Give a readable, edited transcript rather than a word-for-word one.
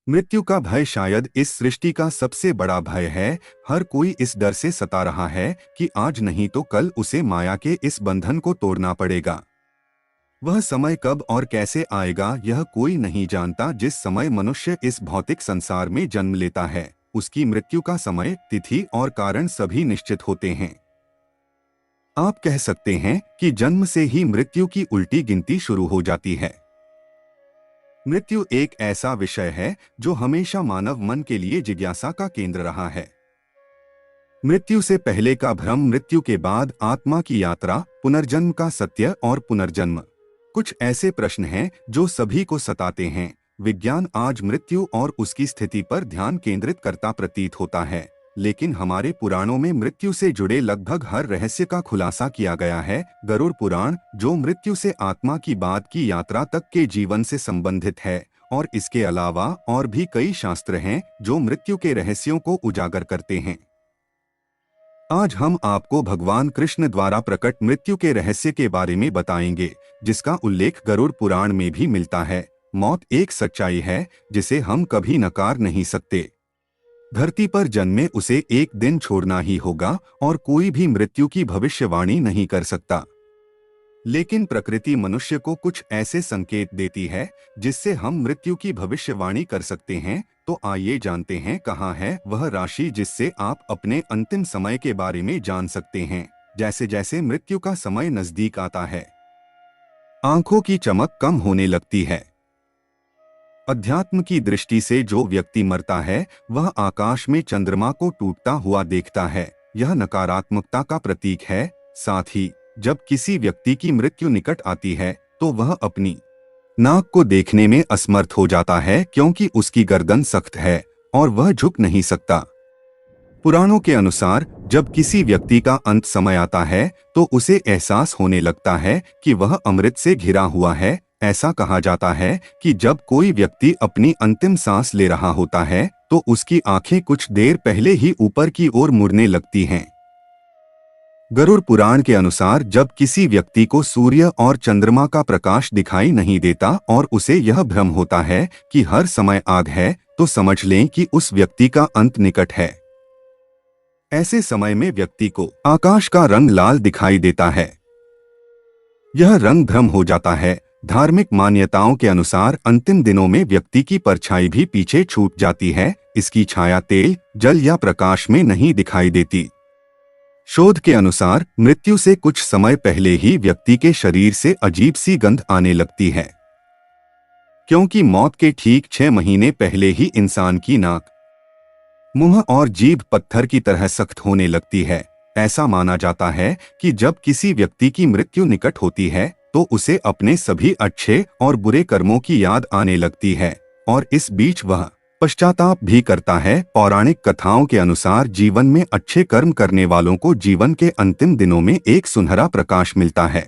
मृत्यु का भय शायद इस सृष्टि का सबसे बड़ा भय है। हर कोई इस डर से सता रहा है कि आज नहीं तो कल उसे माया के इस बंधन को तोड़ना पड़ेगा। वह समय कब और कैसे आएगा यह कोई नहीं जानता। जिस समय मनुष्य इस भौतिक संसार में जन्म लेता है, उसकी मृत्यु का समय, तिथि और कारण सभी निश्चित होते हैं। आप कह सकते हैं कि जन्म से ही मृत्यु की उल्टी गिनती शुरू हो जाती है। मृत्यु एक ऐसा विषय है जो हमेशा मानव मन के लिए जिज्ञासा का केंद्र रहा है। मृत्यु से पहले का भ्रम, मृत्यु के बाद आत्मा की यात्रा, पुनर्जन्म का सत्य और पुनर्जन्म, कुछ ऐसे प्रश्न हैं जो सभी को सताते हैं। विज्ञान आज मृत्यु और उसकी स्थिति पर ध्यान केंद्रित करता प्रतीत होता है, लेकिन हमारे पुराणों में मृत्यु से जुड़े लगभग हर रहस्य का खुलासा किया गया है। गरुड़ पुराण, जो मृत्यु से आत्मा की बाद की यात्रा तक के जीवन से संबंधित है, और इसके अलावा और भी कई शास्त्र हैं जो मृत्यु के रहस्यों को उजागर करते हैं। आज हम आपको भगवान कृष्ण द्वारा प्रकट मृत्यु के रहस्य के बारे में बताएंगे, जिसका उल्लेख गरुड़ पुराण में भी मिलता है। मौत एक सच्चाई है जिसे हम कभी नकार नहीं सकते। धरती पर जन्मे उसे एक दिन छोड़ना ही होगा और कोई भी मृत्यु की भविष्यवाणी नहीं कर सकता। लेकिन प्रकृति मनुष्य को कुछ ऐसे संकेत देती है जिससे हम मृत्यु की भविष्यवाणी कर सकते हैं। तो आइए जानते हैं कहाँ है वह राशि जिससे आप अपने अंतिम समय के बारे में जान सकते हैं। जैसे जैसे मृत्यु का समय नजदीक आता है, आंखों की चमक कम होने लगती है। अध्यात्म की दृष्टि से जो व्यक्ति मरता है वह आकाश में चंद्रमा को टूटता हुआ देखता है। यह नकारात्मकता का प्रतीक है। साथ ही जब किसी व्यक्ति की मृत्यु निकट आती है तो वह अपनी नाक को देखने में असमर्थ हो जाता है, क्योंकि उसकी गर्दन सख्त है और वह झुक नहीं सकता। पुराणों के अनुसार जब किसी व्यक्ति का अंत समय आता है तो उसे एहसास होने लगता है कि वह अमृत से घिरा हुआ है। ऐसा कहा जाता है कि जब कोई व्यक्ति अपनी अंतिम सांस ले रहा होता है तो उसकी आंखें कुछ देर पहले ही ऊपर की ओर मुड़ने लगती हैं। गरुड़ पुराण के अनुसार जब किसी व्यक्ति को सूर्य और चंद्रमा का प्रकाश दिखाई नहीं देता और उसे यह भ्रम होता है कि हर समय आग है, तो समझ लें कि उस व्यक्ति का अंत निकट है। ऐसे समय में व्यक्ति को आकाश का रंग लाल दिखाई देता है। यह रंग भ्रम हो जाता है। धार्मिक मान्यताओं के अनुसार अंतिम दिनों में व्यक्ति की परछाई भी पीछे छूट जाती है। इसकी छाया तेल, जल या प्रकाश में नहीं दिखाई देती। शोध के अनुसार मृत्यु से कुछ समय पहले ही व्यक्ति के शरीर से अजीब सी गंध आने लगती है, क्योंकि मौत के ठीक 6 महीने पहले ही इंसान की नाक, मुंह और जीभ पत्थर की तरह सख्त होने लगती है। ऐसा माना जाता है कि जब किसी व्यक्ति की मृत्यु निकट होती है तो उसे अपने सभी अच्छे और बुरे कर्मों की याद आने लगती है और इस बीच वह पश्चाताप भी करता है। पौराणिक कथाओं के अनुसार जीवन में अच्छे कर्म करने वालों को जीवन के अंतिम दिनों में एक सुनहरा प्रकाश मिलता है।